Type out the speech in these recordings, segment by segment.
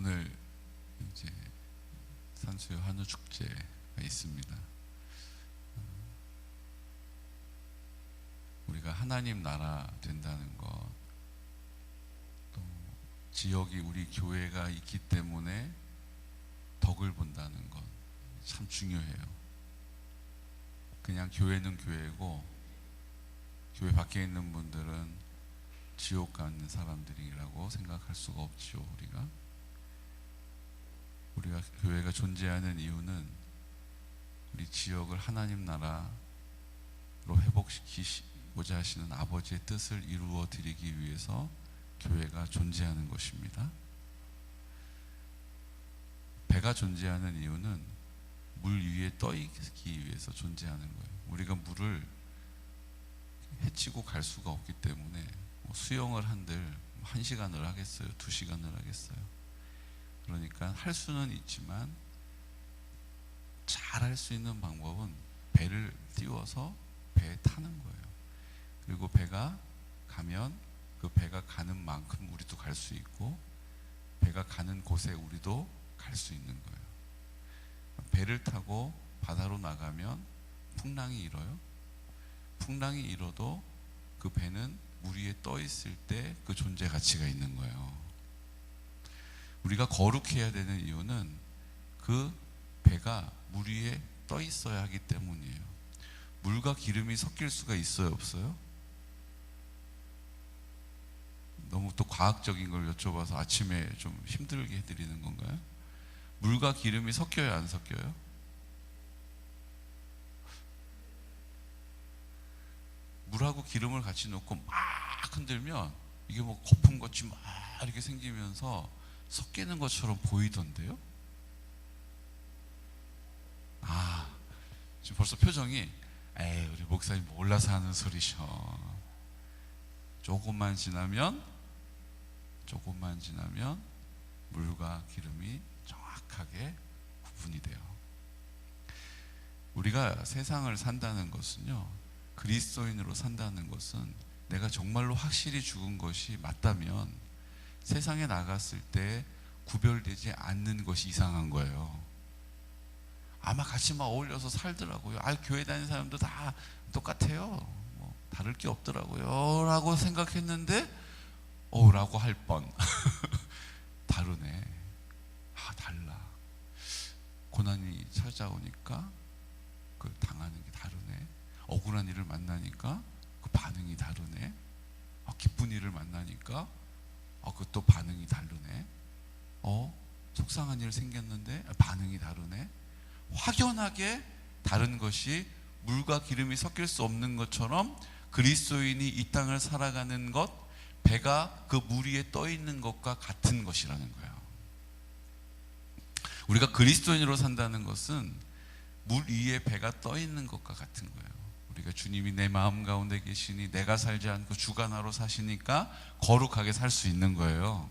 오늘 이제 산수유 한우 축제가 있습니다. 우리가 하나님 나라 된다는 것, 또 지역이 우리 교회가 있기 때문에 덕을 본다는 것 참 중요해요. 그냥 교회는 교회고 교회 밖에 있는 분들은 지옥 가는 사람들이라고 생각할 수가 없죠. 우리가 교회가 존재하는 이유는 우리 지역을 하나님 나라로 회복시키고자 하시는 아버지의 뜻을 이루어 드리기 위해서 교회가 존재하는 것입니다. 배가 존재하는 이유는 물 위에 떠 있기 위해서 존재하는 거예요. 우리가 물을 헤치고 갈 수가 없기 때문에 수영을 한들 1시간을 하겠어요? 2시간을 하겠어요? 그러니까 할 수는 있지만 잘 할 수 있는 방법은 배를 띄워서 배에 타는 거예요. 그리고 배가 가면 그 배가 가는 만큼 우리도 갈 수 있고 배가 가는 곳에 우리도 갈 수 있는 거예요. 배를 타고 바다로 나가면 풍랑이 일어요. 풍랑이 일어도 그 배는 물 위에 떠 있을 때 그 존재 가치가 있는 거예요. 우리가 거룩해야 되는 이유는 그 배가 물 위에 떠 있어야 하기 때문이에요. 물과 기름이 섞일 수가 있어요, 없어요? 너무 또 과학적인 걸 여쭤봐서 아침에 좀 힘들게 해드리는 건가요? 물과 기름이 섞여요, 안 섞여요? 물하고 기름을 같이 넣고 막 흔들면 이게 뭐 거품같이 막 이렇게 생기면서 섞이는 것처럼 보이던데요? 지금 벌써 표정이 에이, 우리 목사님 몰라서 하는 소리셔. 조금만 지나면 물과 기름이 정확하게 구분이 돼요. 우리가 세상을 산다는 것은요, 그리스도인으로 산다는 것은 내가 정말로 확실히 죽은 것이 맞다면 세상에 나갔을 때 구별되지 않는 것이 이상한 거예요. 아마 같이 막 어울려서 살더라고요. 교회 다니는 사람도 다 똑같아요. 뭐 다를 게 없더라고요. 라고 생각했는데 라고 할 뻔. 다르네. 달라. 고난이 찾아오니까 그 당하는 게 다르네. 억울한 일을 만나니까 그 반응이 다르네. 기쁜 일을 만나니까 그 또 반응이 다르네. 속상한 일 생겼는데 반응이 다르네. 확연하게 다른 것이 물과 기름이 섞일 수 없는 것처럼 그리스도인이 이 땅을 살아가는 것, 배가 그 물 위에 떠 있는 것과 같은 것이라는 거예요. 우리가 그리스도인으로 산다는 것은 물 위에 배가 떠 있는 것과 같은 거예요. 우리가 주님이 내 마음 가운데 계시니 내가 살지 않고 주가 나로 사시니까 거룩하게 살 수 있는 거예요.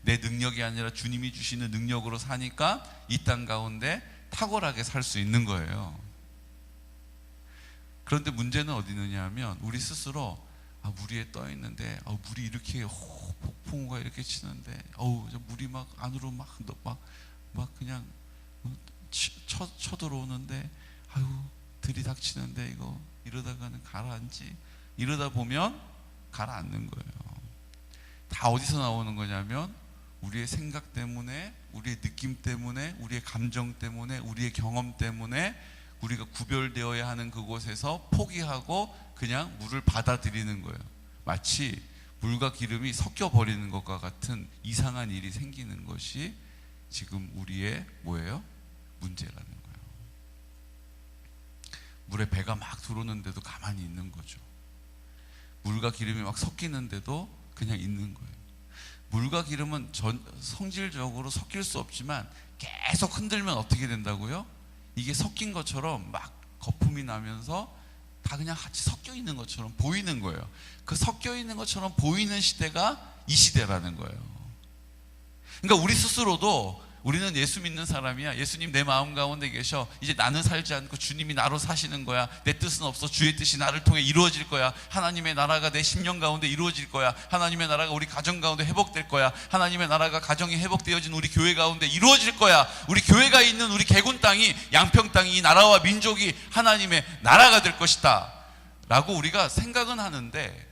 내 능력이 아니라 주님이 주시는 능력으로 사니까 이 땅 가운데 탁월하게 살 수 있는 거예요. 그런데 문제는 어디 있느냐 하면 우리 스스로 물 위에 떠 있는데 물이 이렇게 폭풍우가 이렇게 치는데 저 물이 막 안으로 막 그냥 쳐들어오는데 들이닥치는데 이거 이러다가는 가라앉지. 이러다 보면 가라앉는 거예요. 다 어디서 나오는 거냐면 우리의 생각 때문에, 우리의 느낌 때문에, 우리의 감정 때문에, 우리의 경험 때문에 우리가 구별되어야 하는 그곳에서 포기하고 그냥 물을 받아들이는 거예요. 마치 물과 기름이 섞여버리는 것과 같은 이상한 일이 생기는 것이 지금 우리의 뭐예요? 문제라는 거예요. 물에 배가 막 들어오는데도 가만히 있는 거죠. 물과 기름이 막 섞이는데도 그냥 있는 거예요. 물과 기름은 성질적으로 섞일 수 없지만 계속 흔들면 어떻게 된다고요? 이게 섞인 것처럼 막 거품이 나면서 다 그냥 같이 섞여 있는 것처럼 보이는 거예요. 그 섞여 있는 것처럼 보이는 시대가 이 시대라는 거예요. 그러니까 우리 스스로도 우리는 예수 믿는 사람이야. 예수님 내 마음 가운데 계셔. 이제 나는 살지 않고 주님이 나로 사시는 거야. 내 뜻은 없어. 주의 뜻이 나를 통해 이루어질 거야. 하나님의 나라가 내 심령 가운데 이루어질 거야. 하나님의 나라가 우리 가정 가운데 회복될 거야. 하나님의 나라가 가정이 회복되어진 우리 교회 가운데 이루어질 거야. 우리 교회가 있는 우리 개군 땅이, 양평 땅이, 이 나라와 민족이 하나님의 나라가 될 것이다 라고 우리가 생각은 하는데,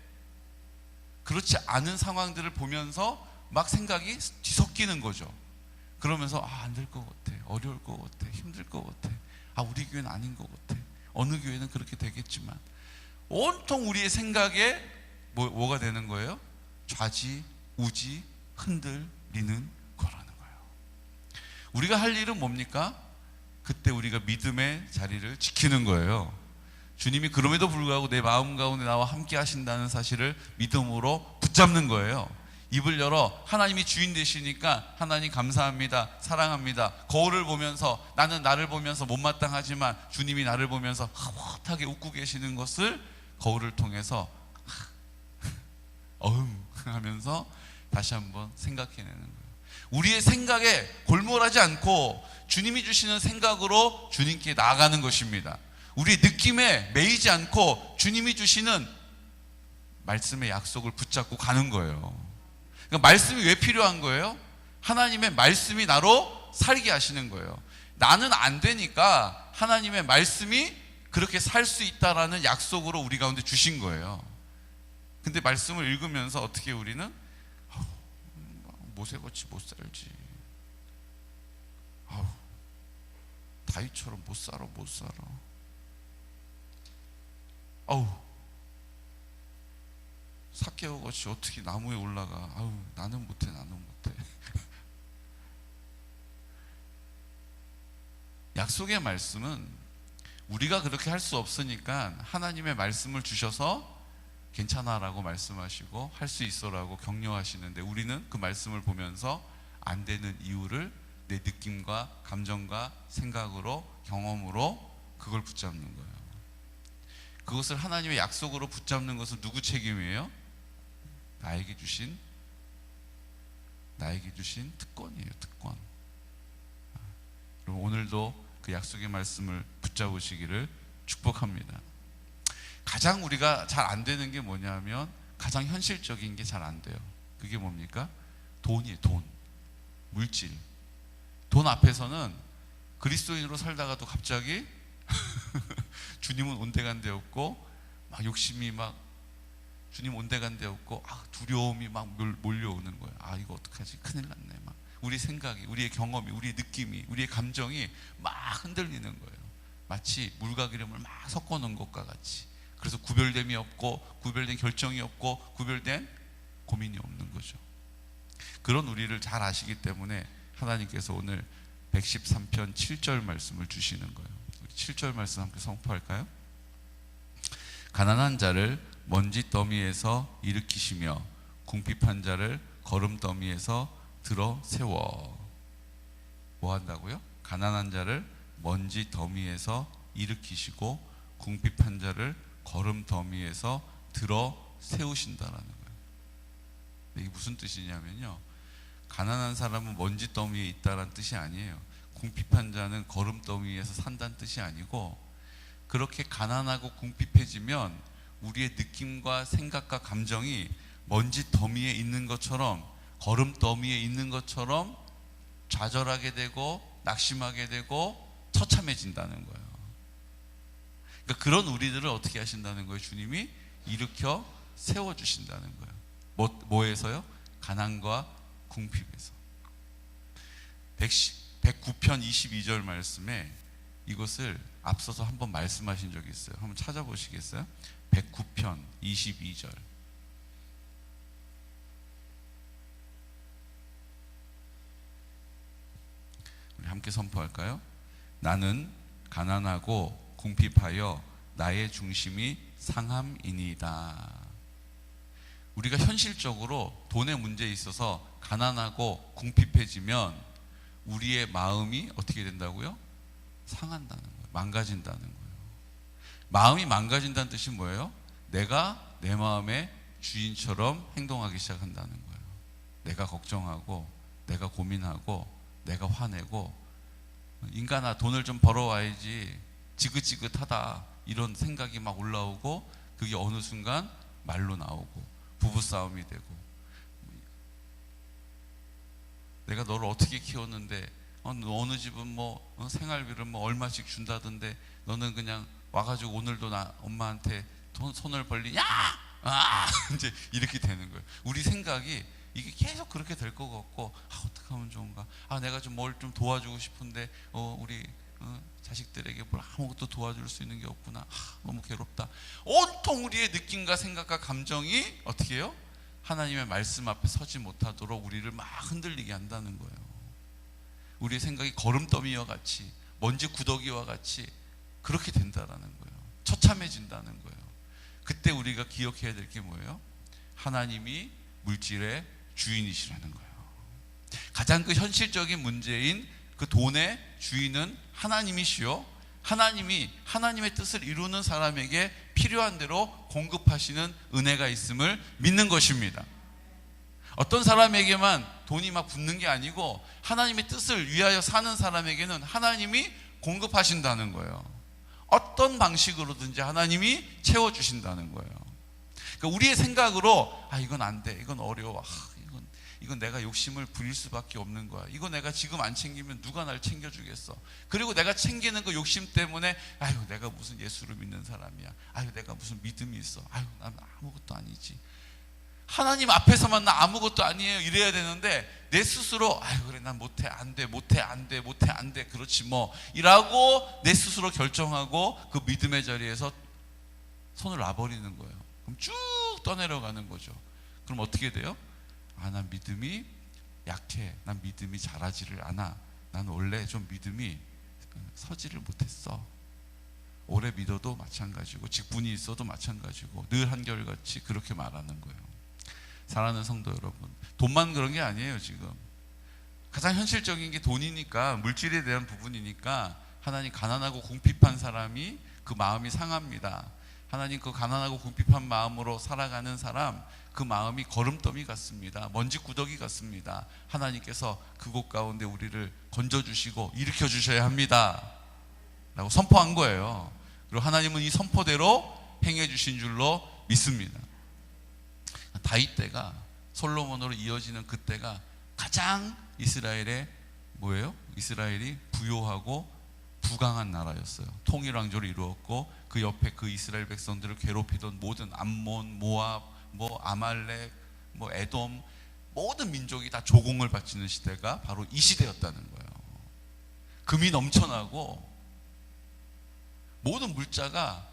그렇지 않은 상황들을 보면서 막 생각이 뒤섞이는 거죠. 그러면서 안 될 것 같아, 어려울 것 같아, 힘들 것 같아, 우리 교회는 아닌 것 같아, 어느 교회는 그렇게 되겠지만, 온통 우리의 생각에 뭐가 되는 거예요? 좌지우지 흔들리는 거라는 거예요. 우리가 할 일은 뭡니까? 그때 우리가 믿음의 자리를 지키는 거예요. 주님이 그럼에도 불구하고 내 마음 가운데 나와 함께 하신다는 사실을 믿음으로 붙잡는 거예요. 입을 열어 하나님이 주인 되시니까 하나님 감사합니다, 사랑합니다. 거울을 보면서, 나는 나를 보면서 못마땅하지만 주님이 나를 보면서 흐뭇하게 웃고 계시는 것을 거울을 통해서 하면서 다시 한번 생각해내는 거예요. 우리의 생각에 골몰하지 않고 주님이 주시는 생각으로 주님께 나아가는 것입니다. 우리의 느낌에 매이지 않고 주님이 주시는 말씀의 약속을 붙잡고 가는 거예요. 그러니까 말씀이 왜 필요한 거예요? 하나님의 말씀이 나로 살게 하시는 거예요. 나는 안 되니까 하나님의 말씀이 그렇게 살 수 있다라는 약속으로 우리 가운데 주신 거예요. 근데 말씀을 읽으면서 어떻게 우리는 모세같이 못 살지, 다윗처럼 못 살아. 삭개오같이 어떻게 나무에 올라가. 나는 못해. 약속의 말씀은 우리가 그렇게 할 수 없으니까 하나님의 말씀을 주셔서 괜찮아 라고 말씀하시고 할 수 있어 라고 격려하시는데, 우리는 그 말씀을 보면서 안 되는 이유를 내 느낌과 감정과 생각으로, 경험으로 그걸 붙잡는 거예요. 그것을 하나님의 약속으로 붙잡는 것은 누구 책임이에요? 나에게 주신 특권이에요. 특권. 그럼 오늘도 그 약속의 말씀을 붙잡으시기를 축복합니다. 가장 우리가 잘 안 되는 게 뭐냐면, 가장 현실적인 게 잘 안 돼요. 그게 뭡니까? 돈이에요. 돈, 물질. 돈 앞에서는 그리스도인으로 살다가도 갑자기 주님은 온데간데 없고, 막 욕심이 막, 주님 온데간데 없고, 두려움이 막 몰려오는 거예요. 이거 어떡하지? 큰일 났네. 막 우리 생각이, 우리의 경험이, 우리의 느낌이, 우리의 감정이 막 흔들리는 거예요. 마치 물과 기름을 막 섞어 놓은 것과 같이. 그래서 구별됨이 없고, 구별된 결정이 없고, 구별된 고민이 없는 거죠. 그런 우리를 잘 아시기 때문에 하나님께서 오늘 113편 7절 말씀을 주시는 거예요. 7절 말씀 함께 선포할까요? 가난한 자를 먼지 더미에서 일으키시며 궁핍한 자를 거름 더미에서 들어 세워. 뭐 한다고요? 가난한 자를 먼지 더미에서 일으키시고 궁핍한 자를 거름 더미에서 들어 세우신다라는 거예요. 이게 무슨 뜻이냐면요, 가난한 사람은 먼지 더미에 있다라는 뜻이 아니에요. 궁핍한 자는 거름 더미에서 산다는 뜻이 아니고, 그렇게 가난하고 궁핍해지면 우리의 느낌과 생각과 감정이 먼지 더미에 있는 것처럼, 거름 더미에 있는 것처럼 좌절하게 되고 낙심하게 되고 처참해진다는 거예요. 그러니까 그런 우리들을 어떻게 하신다는 거예요? 주님이 일으켜 세워주신다는 거예요. 뭐에서요? 가난과 궁핍에서. 109편 22절 말씀에 이것을 앞서서 한번 말씀하신 적이 있어요. 한번 찾아보시겠어요? 109편 22절. 우리 함께 선포할까요? 나는 가난하고 궁핍하여 나의 중심이 상함이니이다. 우리가 현실적으로 돈의 문제에 있어서 가난하고 궁핍해지면 우리의 마음이 어떻게 된다고요? 상한다는 거예요. 망가진다는 거예요. 마음이 망가진다는 뜻이 뭐예요? 내가 내 마음의 주인처럼 행동하기 시작한다는 거예요. 내가 걱정하고, 내가 고민하고, 내가 화내고, 인간아 돈을 좀 벌어와야지, 지긋지긋하다, 이런 생각이 막 올라오고, 그게 어느 순간 말로 나오고 부부싸움이 되고, 내가 너를 어떻게 키웠는데 어느 집은 생활비를 얼마씩 준다던데 너는 그냥 와가지고 오늘도 나 엄마한테 손을 벌리냐? 이제 이렇게 되는 거예요. 우리 생각이 이게 계속 그렇게 될 것 같고, 어떻게 하면 좋은가? 내가 좀 뭘 좀 도와주고 싶은데 우리 자식들에게 뭘 아무것도 도와줄 수 있는 게 없구나. 너무 괴롭다. 온통 우리의 느낌과 생각과 감정이 어떻게 해요? 하나님의 말씀 앞에 서지 못하도록 우리를 막 흔들리게 한다는 거예요. 우리의 생각이 거름더미와 같이, 먼지 구더기와 같이 그렇게 된다라는 거예요. 처참해진다는 거예요. 그때 우리가 기억해야 될 게 뭐예요? 하나님이 물질의 주인이시라는 거예요. 가장 그 현실적인 문제인 그 돈의 주인은 하나님이시요, 하나님이 하나님의 뜻을 이루는 사람에게 필요한 대로 공급하시는 은혜가 있음을 믿는 것입니다. 어떤 사람에게만 돈이 막 붙는 게 아니고, 하나님의 뜻을 위하여 사는 사람에게는 하나님이 공급하신다는 거예요. 어떤 방식으로든지 하나님이 채워주신다는 거예요. 그러니까 우리의 생각으로 이건 안 돼, 이건 어려워, 이건 내가 욕심을 부릴 수밖에 없는 거야, 이거 내가 지금 안 챙기면 누가 날 챙겨주겠어, 그리고 내가 챙기는 그 욕심 때문에 내가 무슨 예수를 믿는 사람이야, 내가 무슨 믿음이 있어, 난 아무것도 아니지, 하나님 앞에서만 나 아무것도 아니에요 이래야 되는데, 내 스스로 그래 난 못해, 안돼, 그렇지 뭐 이라고 내 스스로 결정하고 그 믿음의 자리에서 손을 놔버리는 거예요. 그럼 쭉 떠내려가는 거죠. 그럼 어떻게 돼요? 난 믿음이 약해, 난 믿음이 자라지를 않아, 난 원래 좀 믿음이 서지를 못했어. 오래 믿어도 마찬가지고, 직분이 있어도 마찬가지고, 늘 한결같이 그렇게 말하는 거예요. 사랑하는 성도 여러분, 돈만 그런 게 아니에요. 지금 가장 현실적인 게 돈이니까, 물질에 대한 부분이니까, 하나님 가난하고 궁핍한 사람이 그 마음이 상합니다. 하나님 그 가난하고 궁핍한 마음으로 살아가는 사람, 그 마음이 거름더미 같습니다. 먼지 구더기 같습니다. 하나님께서 그곳 가운데 우리를 건져주시고 일으켜 주셔야 합니다 라고 선포한 거예요. 그리고 하나님은 이 선포대로 행해 주신 줄로 믿습니다. 다윗 때가, 솔로몬으로 이어지는 그때가 가장 이스라엘의 이스라엘이 부요하고 부강한 나라였어요. 통일왕조를 이루었고, 그 옆에 그 이스라엘 백성들을 괴롭히던 모든 암몬, 모압, 아말렉, 에돔, 모든 민족이 다 조공을 바치는 시대가 바로 이 시대였다는 거예요. 금이 넘쳐나고 모든 물자가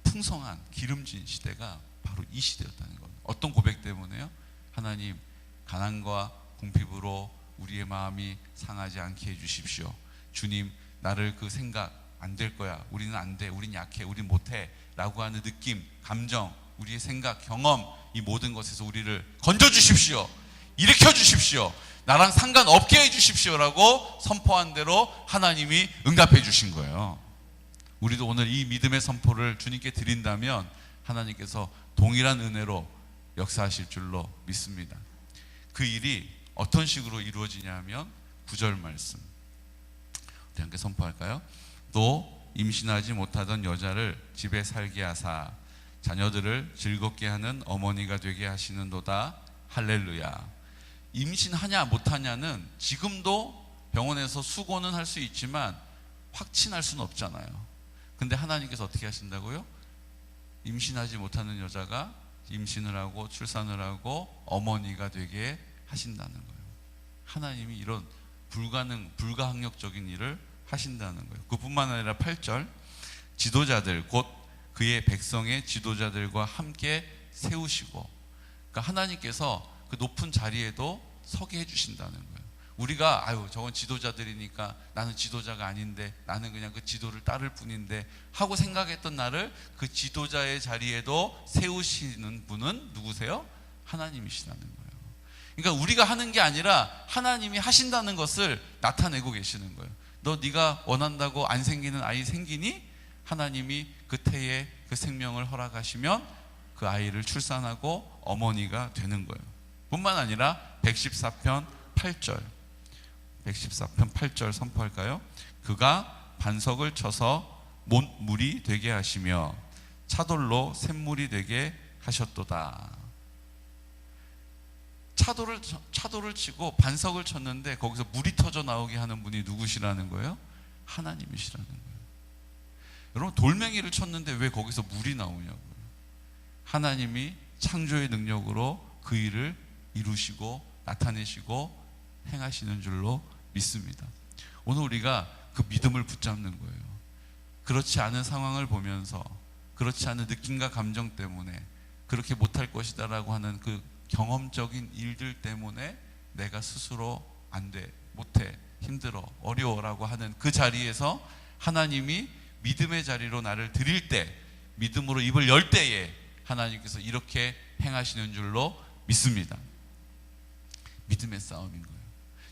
풍성한 기름진 시대가 바로 이 시대였다는 거예요. 어떤 고백 때문에요? 하나님, 가난과 궁핍으로 우리의 마음이 상하지 않게 해주십시오. 주님, 나를 그 생각 안 될 거야, 우리는 안 돼, 우린 약해, 우린 못해 라고 하는 느낌, 감정, 우리의 생각, 경험, 이 모든 것에서 우리를 건져주십시오, 일으켜주십시오, 나랑 상관없게 해주십시오 라고 선포한 대로 하나님이 응답해 주신 거예요. 우리도 오늘 이 믿음의 선포를 주님께 드린다면 하나님께서 동일한 은혜로 역사하실 줄로 믿습니다. 그 일이 어떤 식으로 이루어지냐 하면 9절 말씀 우리 함께 선포할까요? 또 임신하지 못하던 여자를 집에 살게 하사 자녀들을 즐겁게 하는 어머니가 되게 하시는도다. 할렐루야. 임신하냐 못하냐는 지금도 병원에서 수고는 할 수 있지만 확신할 수는 없잖아요. 근데 하나님께서 어떻게 하신다고요? 임신하지 못하는 여자가 임신을 하고 출산을 하고 어머니가 되게 하신다는 거예요. 하나님이 이런 불가항력적인 일을 하신다는 거예요. 그뿐만 아니라 8절, 지도자들 곧 그의 백성의 지도자들과 함께 세우시고, 그러니까 하나님께서 그 높은 자리에도 서게 해주신다는 거예요. 우리가 저건 지도자들이니까 나는 지도자가 아닌데, 나는 그냥 그 지도를 따를 뿐인데 하고 생각했던 나를 그 지도자의 자리에도 세우시는 분은 누구세요? 하나님이시라는 거예요. 그러니까 우리가 하는 게 아니라 하나님이 하신다는 것을 나타내고 계시는 거예요. 네가 원한다고 안 생기는 아이 생기니? 하나님이 그 태에 그 생명을 허락하시면 그 아이를 출산하고 어머니가 되는 거예요. 뿐만 아니라 114편 8절 114편 8절 선포할까요? 그가 반석을 쳐서 못물이 되게 하시며 차돌로 샘물이 되게 하셨도다. 차돌을 치고 반석을 쳤는데 거기서 물이 터져 나오게 하는 분이 누구시라는 거예요? 하나님이시라는 거예요. 여러분, 돌멩이를 쳤는데 왜 거기서 물이 나오냐고요. 하나님이 창조의 능력으로 그 일을 이루시고 나타내시고 행하시는 줄로 믿습니다. 오늘 우리가 그 믿음을 붙잡는 거예요. 그렇지 않은 상황을 보면서, 그렇지 않은 느낌과 감정 때문에, 그렇게 못할 것이다 라고 하는 그 경험적인 일들 때문에 내가 스스로 안 돼, 못해, 힘들어, 어려워라고 하는 그 자리에서 하나님이 믿음의 자리로 나를 드릴 때, 믿음으로 입을 열 때에 하나님께서 이렇게 행하시는 줄로 믿습니다. 믿음의 싸움인 거예요.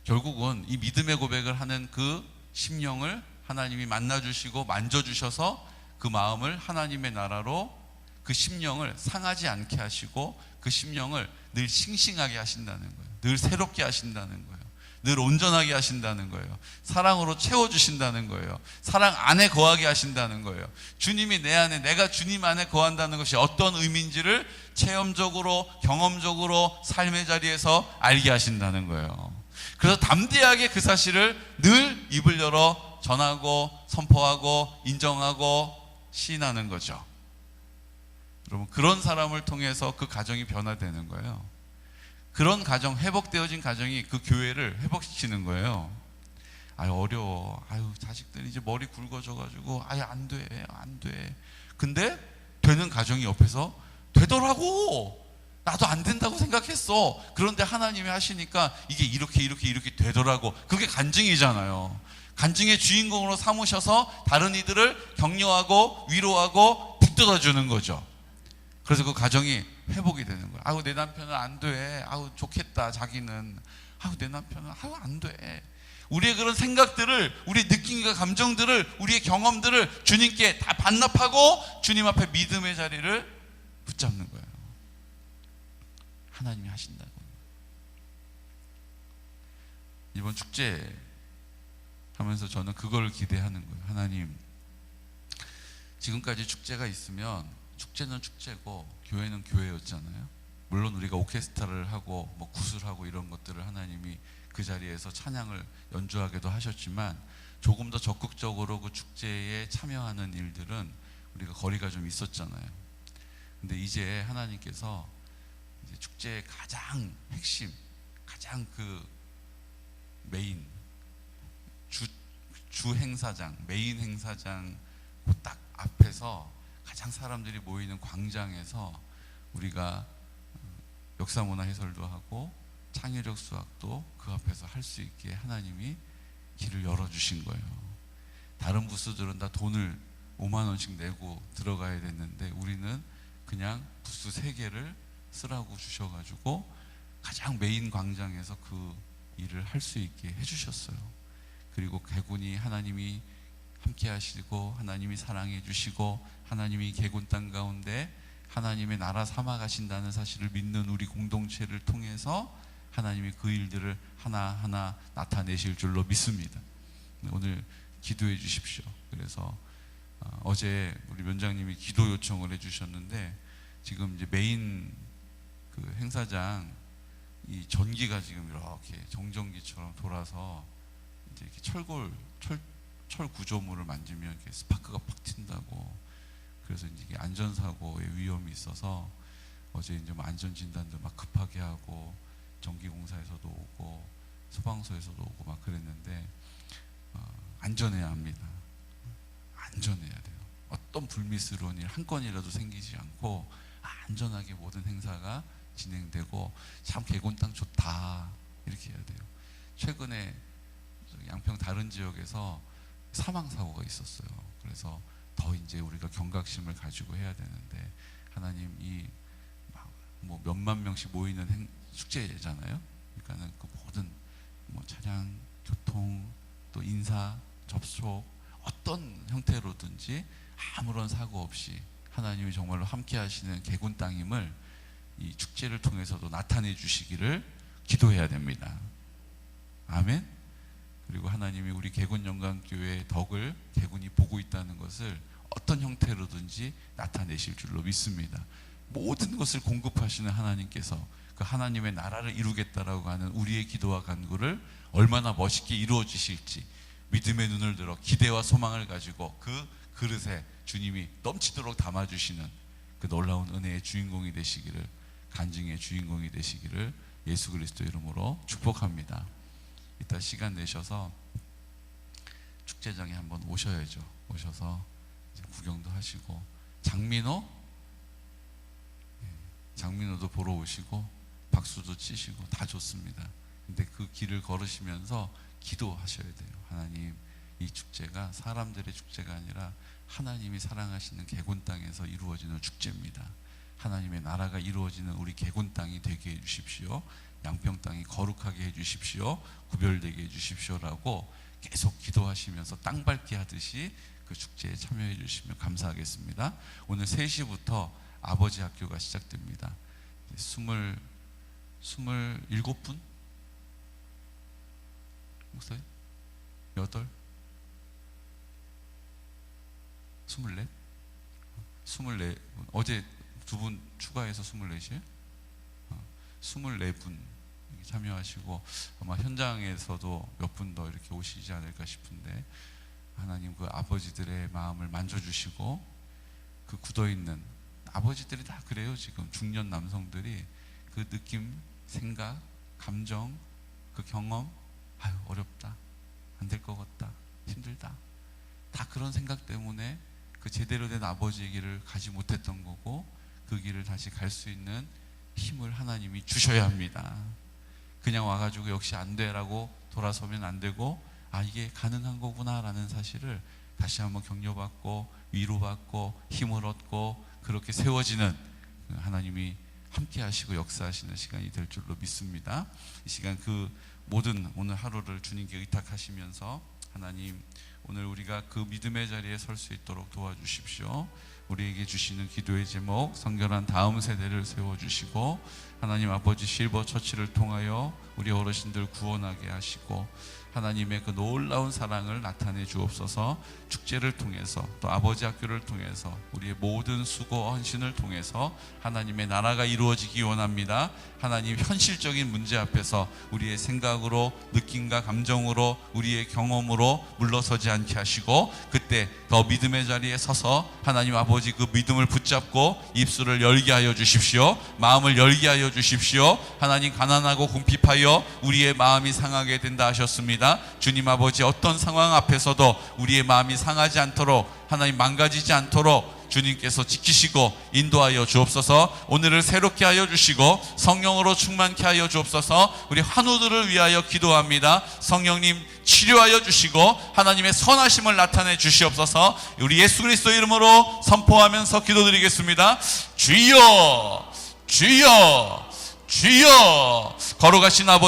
결국은 이 믿음의 고백을 하는 그 심령을 하나님이 만나주시고 만져주셔서 그 마음을 하나님의 나라로, 그 심령을 상하지 않게 하시고 그 심령을 늘 싱싱하게 하신다는 거예요. 늘 새롭게 하신다는 거예요. 늘 온전하게 하신다는 거예요. 사랑으로 채워주신다는 거예요. 사랑 안에 거하게 하신다는 거예요. 주님이 내 안에, 내가 주님 안에 거한다는 것이 어떤 의미인지를 체험적으로, 경험적으로 삶의 자리에서 알게 하신다는 거예요. 그래서 담대하게 그 사실을 늘 입을 열어 전하고 선포하고 인정하고 시인하는 거죠. 여러분, 그런 사람을 통해서 그 가정이 변화되는 거예요. 그런 가정, 회복되어진 가정이 그 교회를 회복시키는 거예요. 아유, 어려워. 아유, 자식들이 이제 머리 굵어져가지고, 아유, 안 돼. 근데 되는 가정이 옆에서 되더라고. 나도 안 된다고 생각했어. 그런데 하나님이 하시니까 이게 이렇게 되더라고. 그게 간증이잖아요. 간증의 주인공으로 삼으셔서 다른 이들을 격려하고 위로하고 붙들어주는 거죠. 그래서 그 가정이 회복이 되는 거예요. 아우, 내 남편은 안 돼. 아우, 좋겠다, 자기는. 아우, 내 남편은, 아우, 안 돼. 우리의 그런 생각들을, 우리의 느낌과 감정들을, 우리의 경험들을 주님께 다 반납하고 주님 앞에 믿음의 자리를 붙잡는 거예요. 하나님이 하신다고. 이번 축제 하면서 저는 그걸 기대하는 거예요. 하나님, 지금까지 축제가 있으면 축제는 축제고 교회는 교회였잖아요. 물론 우리가 오케스트라를 하고 뭐 구슬하고 이런 것들을 하나님이 그 자리에서 찬양을 연주하기도 하셨지만 조금 더 적극적으로 그 축제에 참여하는 일들은 우리가 거리가 좀 있었잖아요. 근데 이제 하나님께서 이제 축제의 가장 핵심, 가장 그 메인 주 행사장, 메인 행사장 그 딱 앞에서 가장 사람들이 모이는 광장에서 우리가 역사문화 해설도 하고 창의력 수학도 그 앞에서 할 수 있게 하나님이 길을 열어주신 거예요. 다른 부스들은 다 돈을 5만 원씩 내고 들어가야 됐는데 우리는 그냥 부스 3개를 쓰라고 주셔가지고 가장 메인 광장에서 그 일을 할 수 있게 해주셨어요. 그리고 개군이 하나님이 함께 하시고 하나님이 사랑해 주시고 하나님이 개군 땅 가운데 하나님의 나라 삼아 가신다는 사실을 믿는 우리 공동체를 통해서 하나님이 그 일들을 하나하나 나타내실 줄로 믿습니다. 오늘 기도해 주십시오. 그래서 어제 우리 면장님이 기도 요청을 해 주셨는데 지금 이제 메인 그 행사장 이 전기가 지금 이렇게 정전기처럼 돌아서 이제 이렇게 철 구조물을 만지면 이렇게 스파크가 팍 튄다고. 그래서 이제 이게 안전사고의 위험이 있어서 어제 이제 뭐 안전진단도 막 급하게 하고 전기공사에서도 오고 소방서에서도 오고 막 그랬는데 안전해야 합니다. 안전해야 돼요. 어떤 불미스러운 일 한 건이라도 생기지 않고 안전하게 모든 행사가 진행되고 참 개군 땅 좋다 이렇게 해야 돼요. 최근에 양평 다른 지역에서 사망사고가 있었어요. 그래서 더 이제 우리가 경각심을 가지고 해야 되는데 하나님 이 뭐 몇만 명씩 모이는 축제잖아요. 그러니까는 그 모든 뭐 차량, 교통, 또 인사, 접촉 어떤 형태로든지 아무런 사고 없이 하나님이 정말로 함께 하시는 개군 땅임을 이 축제를 통해서도 나타내 주시기를 기도해야 됩니다. 아멘. 그리고 하나님이 우리 개군영광교회의 덕을 개군이 보고 있다는 것을 어떤 형태로든지 나타내실 줄로 믿습니다. 모든 것을 공급하시는 하나님께서 그 하나님의 나라를 이루겠다라고 하는 우리의 기도와 간구를 얼마나 멋있게 이루어 주실지 믿음의 눈을 들어 기대와 소망을 가지고 그 그릇에 주님이 넘치도록 담아주시는 그 놀라운 은혜의 주인공이 되시기를, 간증의 주인공이 되시기를 예수 그리스도 이름으로 축복합니다. 이따 시간 내셔서 축제장에 한번 오셔야죠. 오셔서 이제 구경도 하시고, 장민호도 보러 오시고 박수도 치시고 다 좋습니다. 근데 그 길을 걸으시면서 기도하셔야 돼요. 하나님, 이 축제가 사람들의 축제가 아니라 하나님이 사랑하시는 개군 땅에서 이루어지는 축제입니다. 하나님의 나라가 이루어지는 우리 개군 땅이 되게 해주십시오. 양평 땅이 거룩하게 해주십시오. 구별되게 해주십시오라고 계속 기도하시면서 땅 밟기 하듯이 그 축제에 참여해 주시면 감사하겠습니다. 오늘 3시부터 아버지 학교가 시작됩니다. 27분? 목사님? 8? 24? 24. 어제 2분 추가해서 24이에요? 24분 참여하시고 아마 현장에서도 몇 분 더 이렇게 오시지 않을까 싶은데, 하나님 그 아버지들의 마음을 만져주시고, 그 굳어있는 아버지들이 다 그래요. 지금 중년 남성들이 그 느낌, 생각, 감정, 그 경험, 아유 어렵다, 안 될 것 같다, 힘들다, 다 그런 생각 때문에 그 제대로 된 아버지의 길을 가지 못했던 거고, 그 길을 다시 갈 수 있는 힘을 하나님이 주셔야 합니다. 그냥 와가지고 역시 안 돼라고 돌아서면 안 되고, 아 이게 가능한 거구나 라는 사실을 다시 한번 격려받고 위로받고 힘을 얻고 그렇게 세워지는 하나님이 함께 하시고 역사하시는 시간이 될 줄로 믿습니다. 이 시간 그 모든 오늘 하루를 주님께 의탁하시면서, 하나님 오늘 우리가 그 믿음의 자리에 설 수 있도록 도와주십시오. 우리에게 주시는 기도의 제목, 성결한 다음 세대를 세워주시고, 하나님 아버지 실버 처치를 통하여 우리 어르신들 구원하게 하시고, 하나님의 그 놀라운 사랑을 나타내 주옵소서. 축제를 통해서 또 아버지 학교를 통해서 우리의 모든 수고 헌신을 통해서 하나님의 나라가 이루어지기 원합니다. 하나님 현실적인 문제 앞에서 우리의 생각으로, 느낌과 감정으로, 우리의 경험으로 물러서지 않게 하시고, 그때 더 믿음의 자리에 서서 하나님 아버지 그 믿음을 붙잡고 입술을 열게 하여 주십시오. 마음을 열게 하여 주십시오. 하나님 가난하고 궁핍하여 우리의 마음이 상하게 된다 하셨습니다. 주님 아버지 어떤 상황 앞에서도 우리의 마음이 상하지 않도록, 하나님 망가지지 않도록 주님께서 지키시고 인도하여 주옵소서. 오늘을 새롭게 하여 주시고 성령으로 충만케 하여 주옵소서. 우리 환우들을 위하여 기도합니다. 성령님 치료하여 주시고 하나님의 선하심을 나타내 주시옵소서. 우리 예수 그리스도 이름으로 선포하면서 기도드리겠습니다. 주여, 주여, 주여. 걸어가신 아버지